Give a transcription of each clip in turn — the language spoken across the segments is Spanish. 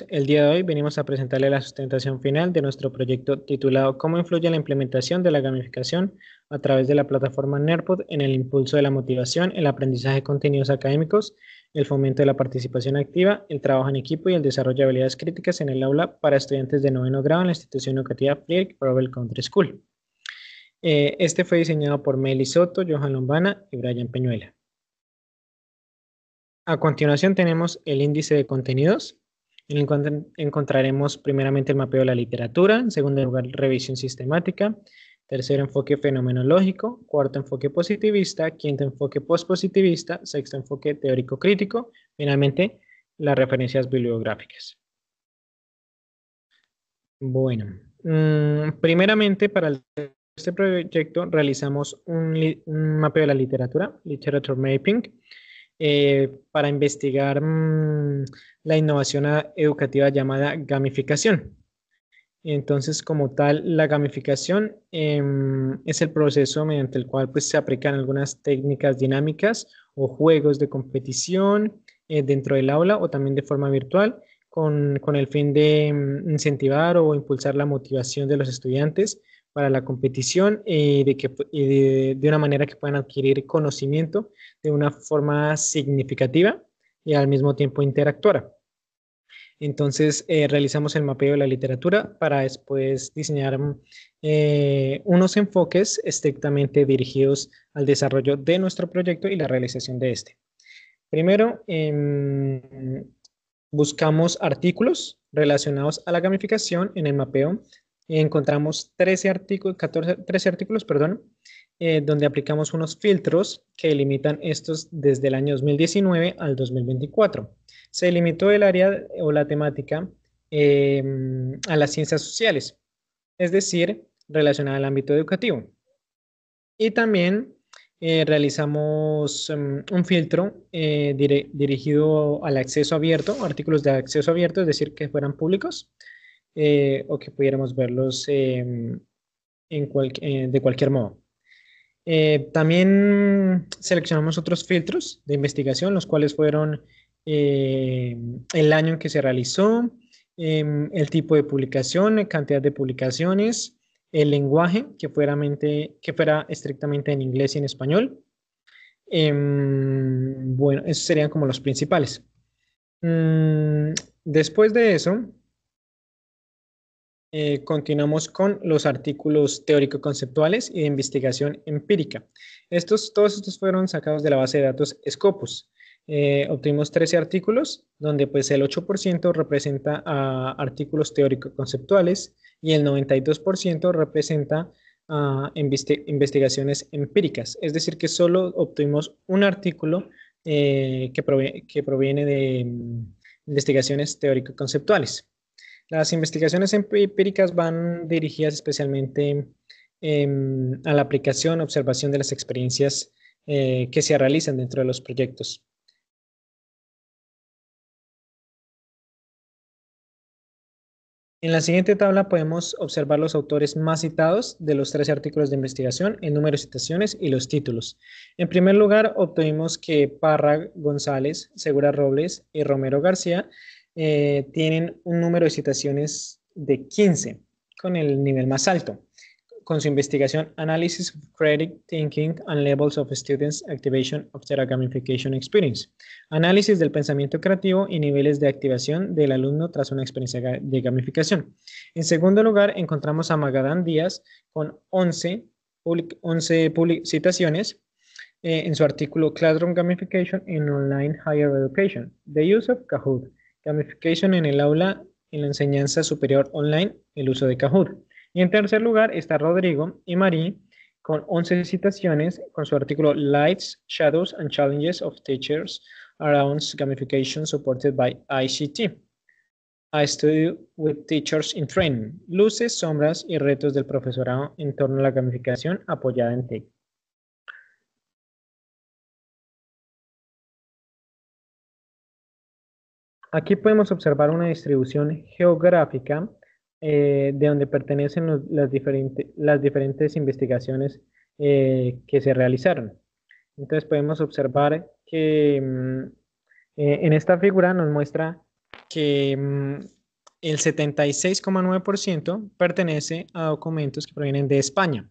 El día de hoy venimos a presentarle la sustentación final de nuestro proyecto titulado ¿Cómo influye la implementación de la gamificación a través de la plataforma NERPOD en el impulso de la motivación, el aprendizaje de contenidos académicos, el fomento de la participación activa, el trabajo en equipo y el desarrollo de habilidades críticas en el aula para estudiantes de noveno grado en la institución educativa Friedrich Robel Country School? Este fue diseñado por Meli Soto, Johan Lombana y Brian Peñuela. A continuación tenemos el índice de contenidos. En el cual encontraremos primeramente el mapeo de la literatura, en segundo lugar revisión sistemática, tercero enfoque fenomenológico, cuarto enfoque positivista, quinto enfoque postpositivista, sexto enfoque teórico crítico, finalmente las referencias bibliográficas. Bueno, primeramente para este proyecto realizamos un mapeo de la literatura, Literature Mapping, para investigar la innovación educativa llamada gamificación. Entonces, como tal, la gamificación es el proceso mediante el cual pues, se aplican algunas técnicas dinámicas o juegos de competición dentro del aula o también de forma virtual con el fin de incentivar o impulsar la motivación de los estudiantes para la competición y de una manera que puedan adquirir conocimiento de una forma significativa y al mismo tiempo interactuar. Entonces, realizamos el mapeo de la literatura para después diseñar unos enfoques estrictamente dirigidos al desarrollo de nuestro proyecto y la realización de este. Primero, buscamos artículos relacionados a la gamificación en el mapeo. Encontramos 13 artículos, donde aplicamos unos filtros que limitan estos desde el año 2019 al 2024. Se limitó el área o la temática a las ciencias sociales, es decir, relacionada al ámbito educativo. Y también realizamos un filtro dirigido al acceso abierto, artículos de acceso abierto, es decir, que fueran públicos o que pudiéramos verlos de cualquier modo. También seleccionamos otros filtros de investigación, los cuales fueron el año en que se realizó, el tipo de publicación, cantidad de publicaciones, el lenguaje, que fuera estrictamente en inglés y en español. Bueno, esos serían como los principales. Después de eso, continuamos con los artículos teórico-conceptuales y de investigación empírica. Todos estos fueron sacados de la base de datos Scopus. Obtuvimos 13 artículos, donde pues el 8% representa a artículos teórico-conceptuales y el 92% representa a investigaciones empíricas. Es decir, que solo obtuvimos un artículo que proviene de investigaciones teórico-conceptuales. Las investigaciones empíricas van dirigidas especialmente a la aplicación, observación de las experiencias que se realizan dentro de los proyectos. En la siguiente tabla podemos observar los autores más citados de los 13 artículos de investigación, el número de citaciones y los títulos. En primer lugar, obtuvimos que Parra, González, Segura Robles y Romero García tienen un número de citaciones de 15, con el nivel más alto, con su investigación Analysis of Creative Thinking and Levels of Students' Activation After a Gamification Experience. Análisis del pensamiento creativo y niveles de activación del alumno tras una experiencia de gamificación. En segundo lugar, encontramos a Magadán Díaz con 11 citaciones en su artículo Classroom Gamification in Online Higher Education, The Use of Kahoot, Gamification en el aula en la enseñanza superior online, el uso de Kahoot. Y en tercer lugar está Rodrigo y Marí con 11 citaciones con su artículo Lights, Shadows and Challenges of Teachers Around Gamification Supported by ICT. A Study with Teachers in Training. Luces, sombras y retos del profesorado en torno a la gamificación apoyada en TIC. Aquí podemos observar una distribución geográfica de donde pertenecen las diferentes investigaciones que se realizaron. Entonces podemos observar que en esta figura nos muestra que el 76,9% pertenece a documentos que provienen de España.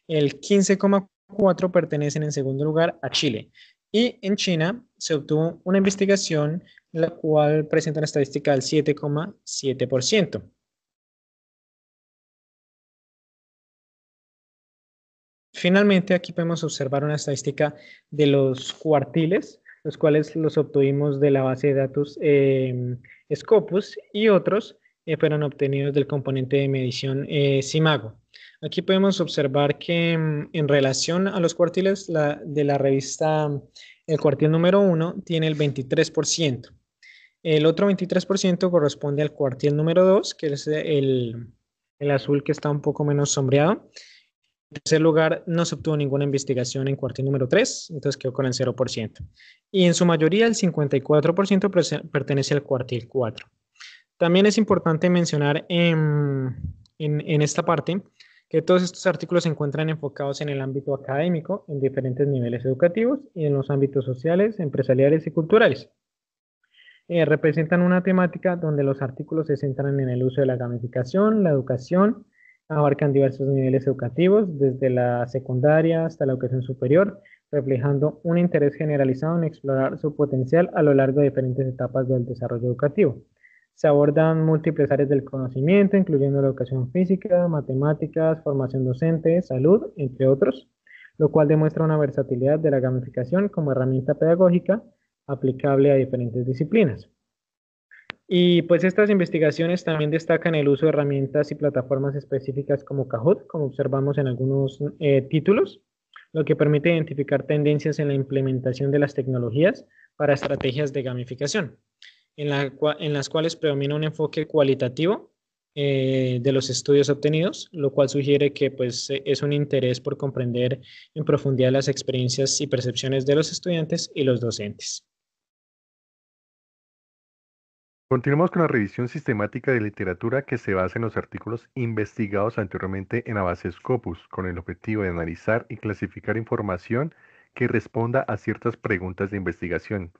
El 15,4% pertenecen en segundo lugar a Chile. Y en China se obtuvo una investigación la cual presenta una estadística del 7,7%. Finalmente, aquí podemos observar una estadística de los cuartiles, los cuales los obtuvimos de la base de datos Scopus y otros fueron obtenidos del componente de medición Simago. Aquí podemos observar que en relación a los cuartiles de la revista, el cuartil número 1 tiene el 23%. El otro 23% corresponde al cuartil número 2, que es el azul que está un poco menos sombreado. En tercer lugar, no se obtuvo ninguna investigación en cuartil número 3, entonces quedó con el 0%. Y en su mayoría, el 54% pertenece al cuartil 4. También es importante mencionar en esta parte que todos estos artículos se encuentran enfocados en el ámbito académico, en diferentes niveles educativos y en los ámbitos sociales, empresariales y culturales. Representan una temática donde los artículos se centran en el uso de la gamificación, la educación, abarcan diversos niveles educativos, desde la secundaria hasta la educación superior, reflejando un interés generalizado en explorar su potencial a lo largo de diferentes etapas del desarrollo educativo. Se abordan múltiples áreas del conocimiento, incluyendo la educación física, matemáticas, formación docente, salud, entre otros, lo cual demuestra una versatilidad de la gamificación como herramienta pedagógica aplicable a diferentes disciplinas. Y pues estas investigaciones también destacan el uso de herramientas y plataformas específicas como Kahoot, como observamos en algunos títulos, lo que permite identificar tendencias en la implementación de las tecnologías para estrategias de gamificación, en las cuales predomina un enfoque cualitativo de los estudios obtenidos, lo cual sugiere que pues, es un interés por comprender en profundidad las experiencias y percepciones de los estudiantes y los docentes. Continuamos con la revisión sistemática de literatura que se basa en los artículos investigados anteriormente en la base Scopus, con el objetivo de analizar y clasificar información que responda a ciertas preguntas de investigación.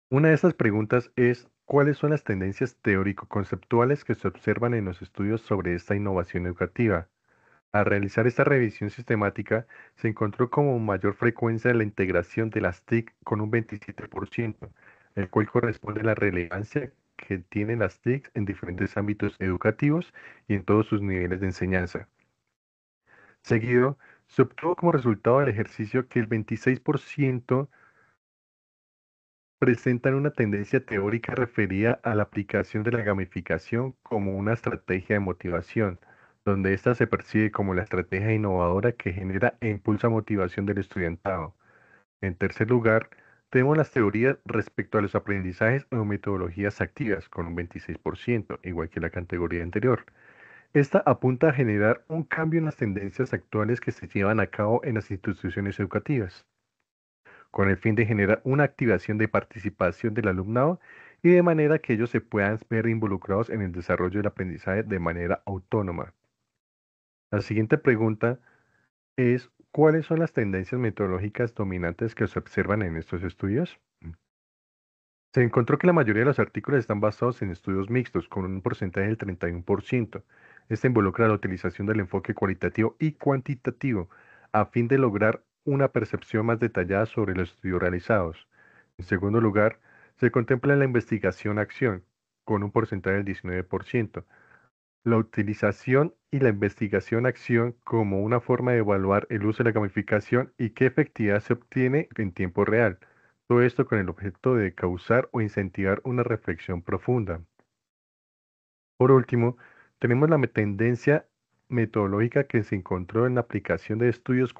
Una de estas preguntas es, ¿cuáles son las tendencias teórico-conceptuales que se observan en los estudios sobre esta innovación educativa? Al realizar esta revisión sistemática, se encontró como mayor frecuencia la integración de las TIC con un 27%, el cual corresponde a la relevancia que tienen las TIC en diferentes ámbitos educativos y en todos sus niveles de enseñanza. Seguido, se obtuvo como resultado del ejercicio que el 26% presentan una tendencia teórica referida a la aplicación de la gamificación como una estrategia de motivación, donde ésta se percibe como la estrategia innovadora que genera e impulsa motivación del estudiantado. En tercer lugar, tenemos las teorías respecto a los aprendizajes o metodologías activas, con un 26%, igual que la categoría anterior. Esta apunta a generar un cambio en las tendencias actuales que se llevan a cabo en las instituciones educativas, con el fin de generar una activación de participación del alumnado y de manera que ellos se puedan ver involucrados en el desarrollo del aprendizaje de manera autónoma. La siguiente pregunta es, ¿cuáles son las tendencias metodológicas dominantes que se observan en estos estudios? Se encontró que la mayoría de los artículos están basados en estudios mixtos, con un porcentaje del 31%. Este involucra la utilización del enfoque cualitativo y cuantitativo a fin de lograr una percepción más detallada sobre los estudios realizados. En segundo lugar, se contempla la investigación-acción, con un porcentaje del 19%. La utilización y la investigación-acción como una forma de evaluar el uso de la gamificación y qué efectividad se obtiene en tiempo real. Todo esto con el objeto de causar o incentivar una reflexión profunda. Por último, tenemos la tendencia metodológica que se encontró en la aplicación de estudios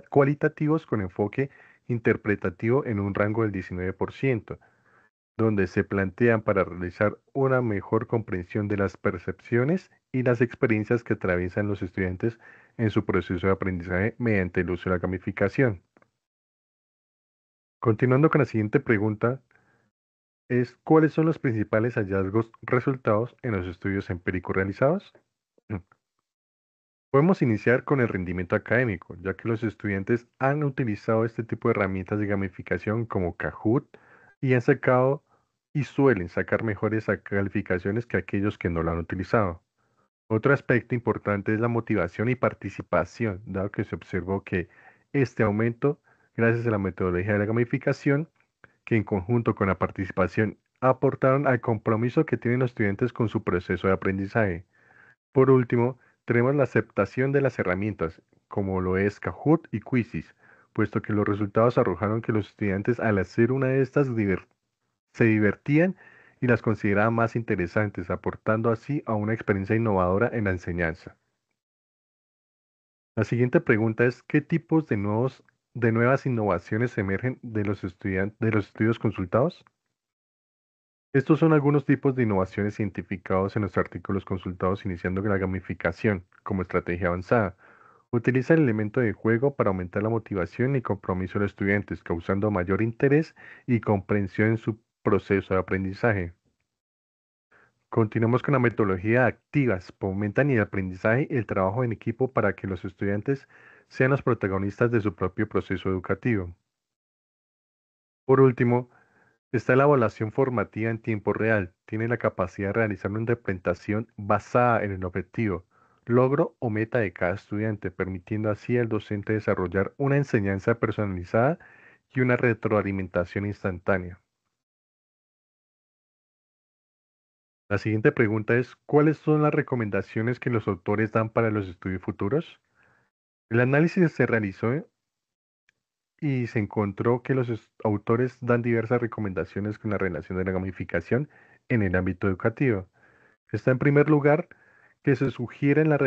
cualitativos con enfoque interpretativo en un rango del 19%, donde se plantean para realizar una mejor comprensión de las percepciones y las experiencias que atraviesan los estudiantes en su proceso de aprendizaje mediante el uso de la gamificación. Continuando con la siguiente pregunta, es ¿cuáles son los principales hallazgos resultados en los estudios empíricos realizados? Mm. Podemos iniciar con el rendimiento académico, ya que los estudiantes han utilizado este tipo de herramientas de gamificación como Kahoot y han sacado y suelen sacar mejores calificaciones que aquellos que no lo han utilizado. Otro aspecto importante es la motivación y participación, dado que se observó que este aumento, gracias a la metodología de la gamificación, que en conjunto con la participación aportaron al compromiso que tienen los estudiantes con su proceso de aprendizaje. Por último, tenemos la aceptación de las herramientas, como lo es Kahoot y Quizzes, puesto que los resultados arrojaron que los estudiantes al hacer una de estas se divertían y las consideraban más interesantes, aportando así a una experiencia innovadora en la enseñanza. La siguiente pregunta es, ¿qué tipos de nuevas innovaciones emergen de los de los estudios consultados? Estos son algunos tipos de innovaciones identificados en los artículos consultados, iniciando con la gamificación como estrategia avanzada. Utiliza el elemento de juego para aumentar la motivación y compromiso de los estudiantes, causando mayor interés y comprensión en su proceso de aprendizaje. Continuamos con la metodología activas, fomentan el aprendizaje y el trabajo en equipo para que los estudiantes sean los protagonistas de su propio proceso educativo. Por último, está la evaluación formativa en tiempo real. Tiene la capacidad de realizar una interpretación basada en el objetivo, logro o meta de cada estudiante, permitiendo así al docente desarrollar una enseñanza personalizada y una retroalimentación instantánea. La siguiente pregunta es, ¿cuáles son las recomendaciones que los autores dan para los estudios futuros? El análisis se realizó y se encontró que los autores dan diversas recomendaciones con la relación de la gamificación en el ámbito educativo. Está en primer lugar que se sugiere la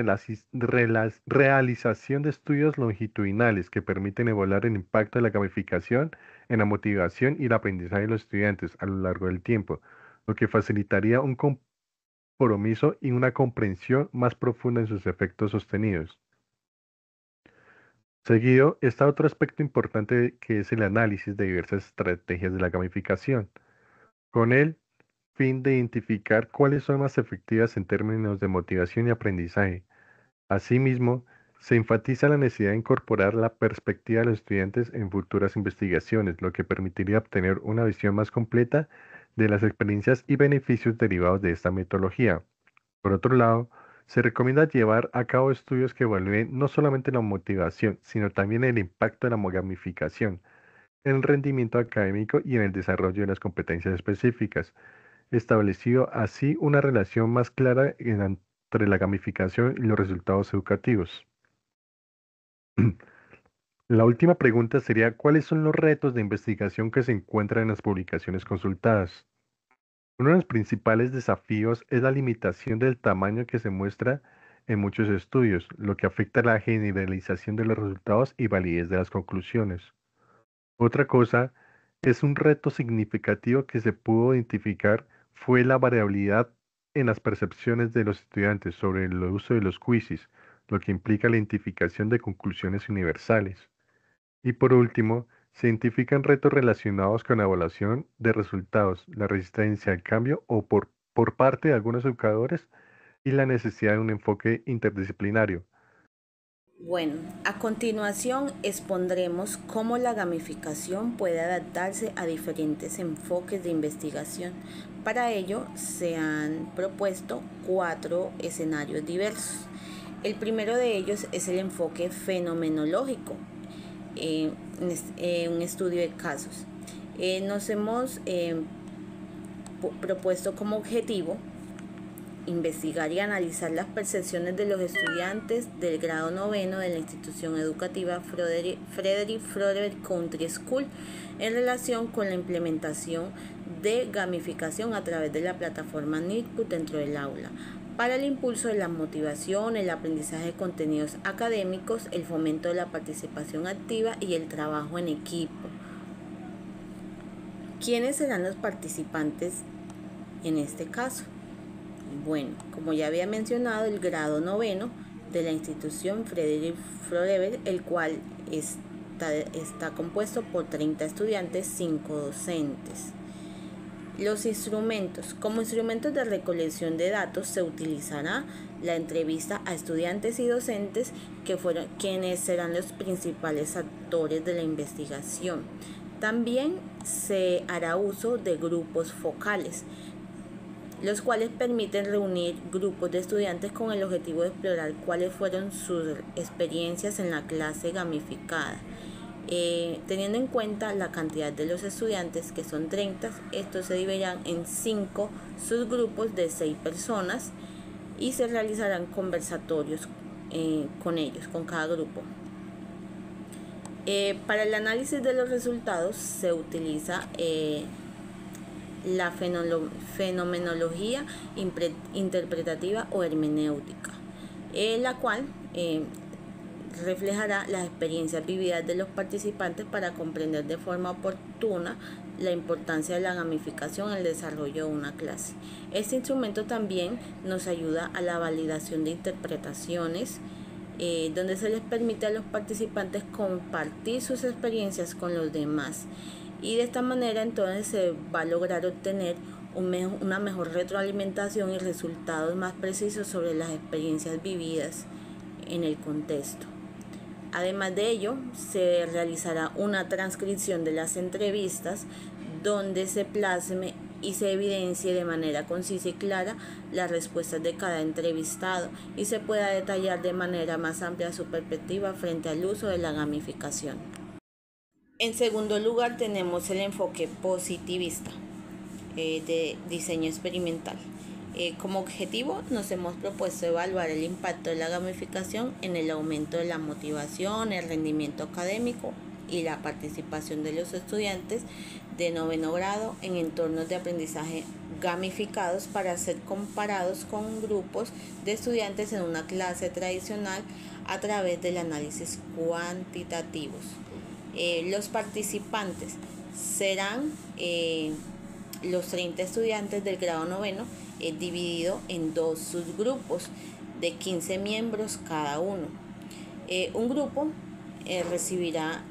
realización de estudios longitudinales que permiten evaluar el impacto de la gamificación en la motivación y el aprendizaje de los estudiantes a lo largo del tiempo, lo que facilitaría un compromiso y una comprensión más profunda en sus efectos sostenidos. Seguido está otro aspecto importante que es el análisis de diversas estrategias de la gamificación, con el fin de identificar cuáles son más efectivas en términos de motivación y aprendizaje. Asimismo, se enfatiza la necesidad de incorporar la perspectiva de los estudiantes en futuras investigaciones, lo que permitiría obtener una visión más completa de las experiencias y beneficios derivados de esta metodología. Por otro lado, se recomienda llevar a cabo estudios que evalúen no solamente la motivación, sino también el impacto de la gamificación en el rendimiento académico y en el desarrollo de las competencias específicas, establecido así una relación más clara entre la gamificación y los resultados educativos. La última pregunta sería, ¿cuáles son los retos de investigación que se encuentran en las publicaciones consultadas? Uno de los principales desafíos es la limitación del tamaño que se muestra en muchos estudios, lo que afecta la generalización de los resultados y validez de las conclusiones. Otra cosa es un reto significativo que se pudo identificar fue la variabilidad en las percepciones de los estudiantes sobre el uso de los quizzes, lo que implica la identificación de conclusiones universales. Y por último, se identifican retos relacionados con la evaluación de resultados, la resistencia al cambio o por parte de algunos educadores y la necesidad de un enfoque interdisciplinario. Bueno, a continuación expondremos cómo la gamificación puede adaptarse a diferentes enfoques de investigación. Para ello se han propuesto 4 escenarios diversos. El primero de ellos es el enfoque fenomenológico, un estudio de casos. Nos hemos propuesto como objetivo investigar y analizar las percepciones de los estudiantes del grado noveno de la institución educativa Frederick Froberg Country School en relación con la implementación de gamificación a través de la plataforma Notebook dentro del aula para el impulso de la motivación, el aprendizaje de contenidos académicos, el fomento de la participación activa y el trabajo en equipo. ¿Quiénes serán los participantes en este caso? Bueno, como ya había mencionado, el grado noveno de la institución Frederick Froberg, el cual está compuesto por 30 estudiantes, 5 docentes. Los instrumentos. Como instrumentos de recolección de datos se utilizará la entrevista a estudiantes y docentes que fueron quienes serán los principales actores de la investigación. También se hará uso de grupos focales, los cuales permiten reunir grupos de estudiantes con el objetivo de explorar cuáles fueron sus experiencias en la clase gamificada. Teniendo en cuenta la cantidad de los estudiantes, que son 30, estos se dividirán en 5 subgrupos de 6 personas y se realizarán conversatorios con ellos, con cada grupo. Para el análisis de los resultados se utiliza la fenomenología interpretativa o hermenéutica, la cual reflejará las experiencias vividas de los participantes para comprender de forma oportuna la importancia de la gamificación en el desarrollo de una clase. Este instrumento también nos ayuda a la validación de interpretaciones, donde se les permite a los participantes compartir sus experiencias con los demás, y de esta manera entonces se va a lograr obtener una mejor retroalimentación y resultados más precisos sobre las experiencias vividas en el contexto. Además de ello, se realizará una transcripción de las entrevistas donde se plasme y se evidencie de manera concisa y clara las respuestas de cada entrevistado y se pueda detallar de manera más amplia su perspectiva frente al uso de la gamificación. En segundo lugar, tenemos el enfoque positivista de diseño experimental. Como objetivo nos hemos propuesto evaluar el impacto de la gamificación en el aumento de la motivación, el rendimiento académico y la participación de los estudiantes de noveno grado en entornos de aprendizaje gamificados para ser comparados con grupos de estudiantes en una clase tradicional a través del análisis cuantitativos. Los participantes serán los 30 estudiantes del grado noveno, dividido en 2 subgrupos de 15 miembros cada uno. Un grupo recibirá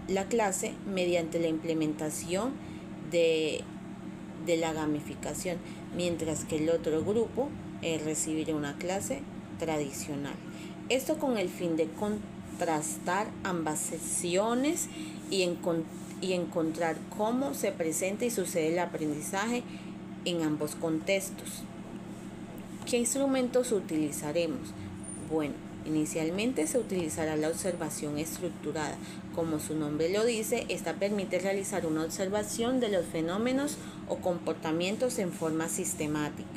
la clase mediante la implementación de la gamificación, mientras que el otro grupo recibirá una clase tradicional. Esto con el fin de contrastar ambas sesiones y encontrar cómo se presenta y sucede el aprendizaje en ambos contextos. ¿Qué instrumentos utilizaremos? Bueno, inicialmente se utilizará la observación estructurada. Como su nombre lo dice, esta permite realizar una observación de los fenómenos o comportamientos en forma sistemática.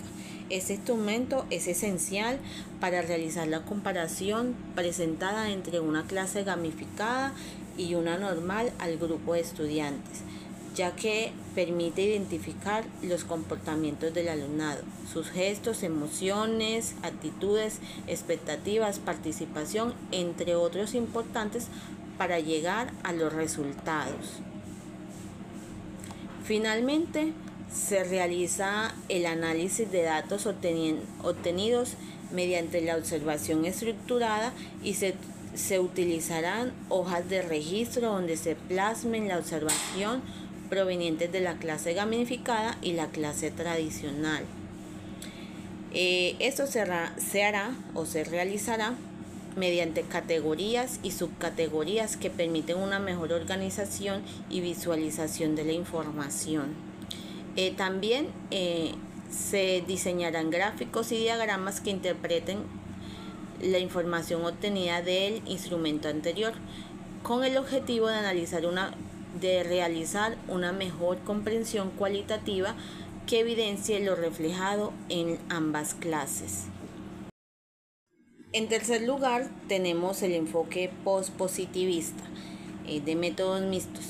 Este instrumento es esencial para realizar la comparación presentada entre una clase gamificada y una normal al grupo de estudiantes, ya que permite identificar los comportamientos del alumnado, sus gestos, emociones, actitudes, expectativas, participación, entre otros importantes para llegar a los resultados. Finalmente, se realiza el análisis de datos obtenidos mediante la observación estructurada y se utilizarán hojas de registro donde se plasmen la observación provenientes de la clase gamificada y la clase tradicional. Esto se hará o se realizará mediante categorías y subcategorías que permiten una mejor organización y visualización de la información. También se diseñarán gráficos y diagramas que interpreten la información obtenida del instrumento anterior, con el objetivo de realizar una mejor comprensión cualitativa que evidencie lo reflejado en ambas clases. En tercer lugar, tenemos el enfoque postpositivista de métodos mixtos.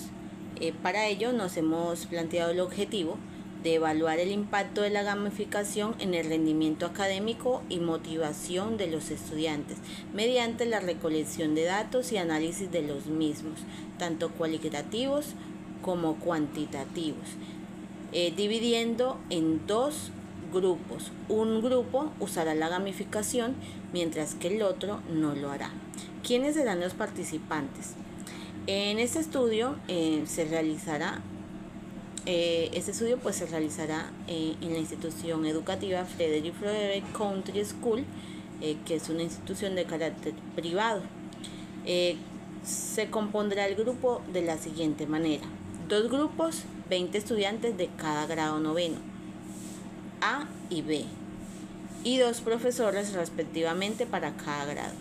Para ello nos hemos planteado el objetivo de evaluar el impacto de la gamificación en el rendimiento académico y motivación de los estudiantes mediante la recolección de datos y análisis de los mismos, tanto cualitativos como cuantitativos, dividiendo en 2 grupos. Un grupo usará la gamificación mientras que el otro no lo hará. ¿Quiénes serán los participantes? En este estudio se realizará en la institución educativa Frederick Froedtert Country School, que es una institución de carácter privado. Se compondrá el grupo de la siguiente manera: 2 grupos, 20 estudiantes de cada grado noveno, A y B, y 2 profesores respectivamente para cada grado.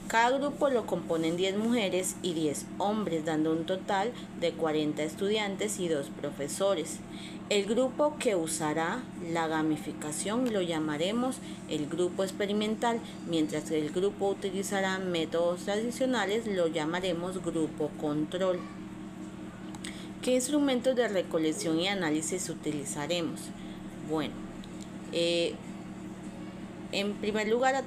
Cada grupo lo componen 10 mujeres y 10 hombres, dando un total de 40 estudiantes y 2 profesores. El grupo que usará la gamificación lo llamaremos el grupo experimental, mientras que el grupo utilizará métodos tradicionales lo llamaremos grupo control. ¿Qué instrumentos de recolección y análisis utilizaremos? Bueno, en primer lugar,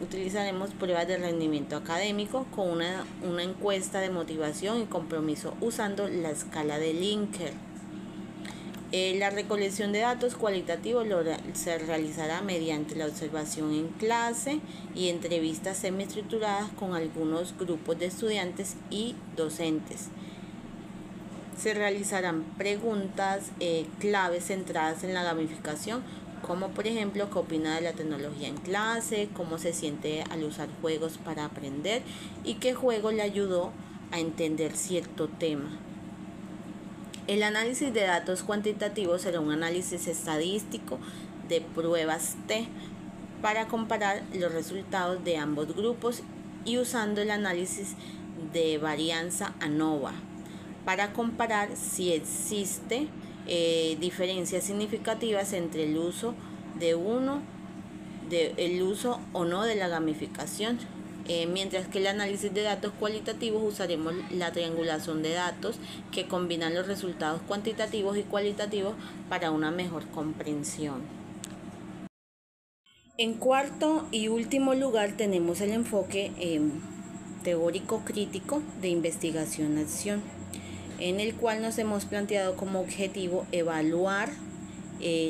utilizaremos pruebas de rendimiento académico con una encuesta de motivación y compromiso usando la escala de Likert. La recolección de datos cualitativos se realizará mediante la observación en clase y entrevistas semiestructuradas con algunos grupos de estudiantes y docentes. Se realizarán preguntas claves centradas en la gamificación, como por ejemplo, ¿qué opina de la tecnología en clase? ¿Cómo se siente al usar juegos para aprender? ¿Y qué juego le ayudó a entender cierto tema? El análisis de datos cuantitativos será un análisis estadístico de pruebas T para comparar los resultados de ambos grupos y usando el análisis de varianza ANOVA para comparar si existe diferencias significativas entre el uso o no de la gamificación. Mientras que el análisis de datos cualitativos usaremos la triangulación de datos que combinan los resultados cuantitativos y cualitativos para una mejor comprensión. En cuarto y último lugar tenemos el enfoque teórico crítico de investigación-acción, en el cual nos hemos planteado como objetivo evaluar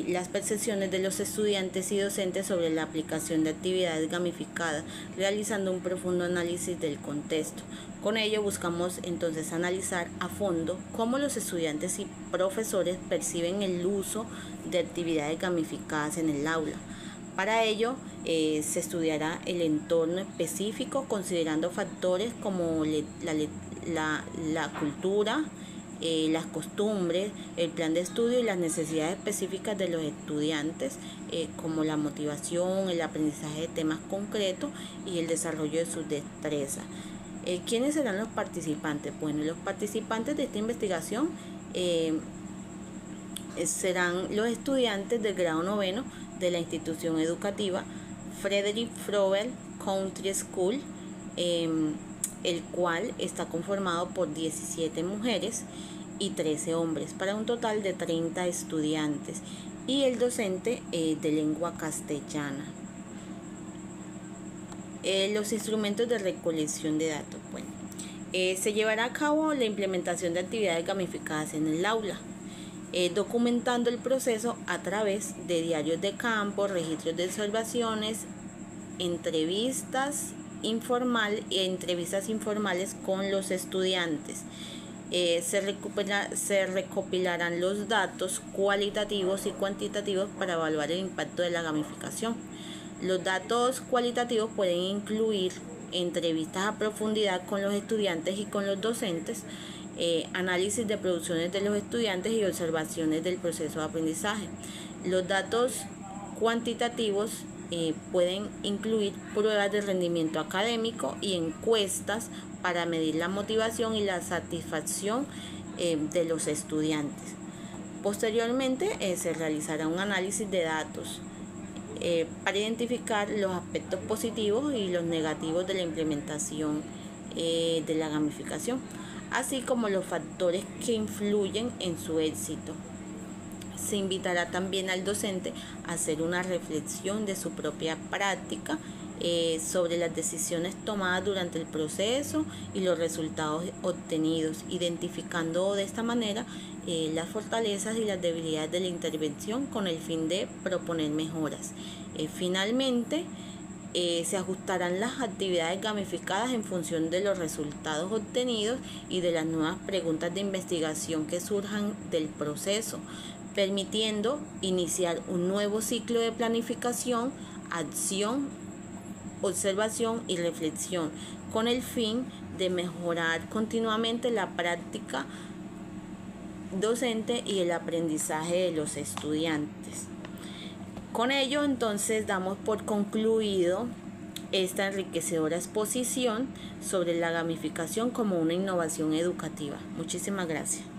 las percepciones de los estudiantes y docentes sobre la aplicación de actividades gamificadas, realizando un profundo análisis del contexto. Con ello buscamos entonces analizar a fondo cómo los estudiantes y profesores perciben el uso de actividades gamificadas en el aula. Para ello se estudiará el entorno específico considerando factores como la cultura, las costumbres, el plan de estudio y las necesidades específicas de los estudiantes, como la motivación, el aprendizaje de temas concretos y el desarrollo de sus destrezas. ¿Quiénes serán los participantes? Bueno, los participantes de esta investigación serán los estudiantes del grado noveno de la institución educativa Frederick Froebel Country School, el cual está conformado por 17 mujeres y 13 hombres, para un total de 30 estudiantes, y el docente de lengua castellana. Los instrumentos de recolección de datos. Bueno, se llevará a cabo la implementación de actividades gamificadas en el aula, documentando el proceso a través de diarios de campo, registros de observaciones, entrevistas informales con los estudiantes. Se recopilarán los datos cualitativos y cuantitativos para evaluar el impacto de la gamificación. Los datos cualitativos pueden incluir entrevistas a profundidad con los estudiantes y con los docentes, análisis de producciones de los estudiantes y observaciones del proceso de aprendizaje. Los datos cuantitativos pueden incluir pruebas de rendimiento académico y encuestas para medir la motivación y la satisfacción de los estudiantes. Posteriormente se realizará un análisis de datos para identificar los aspectos positivos y los negativos de la implementación de la gamificación, así como los factores que influyen en su éxito. Se invitará también al docente a hacer una reflexión de su propia práctica sobre las decisiones tomadas durante el proceso y los resultados obtenidos, identificando de esta manera las fortalezas y las debilidades de la intervención con el fin de proponer mejoras. Finalmente, se ajustarán las actividades gamificadas en función de los resultados obtenidos y de las nuevas preguntas de investigación que surjan del proceso, permitiendo iniciar un nuevo ciclo de planificación, acción, observación y reflexión, con el fin de mejorar continuamente la práctica docente y el aprendizaje de los estudiantes. Con ello, entonces, damos por concluido esta enriquecedora exposición sobre la gamificación como una innovación educativa. Muchísimas gracias.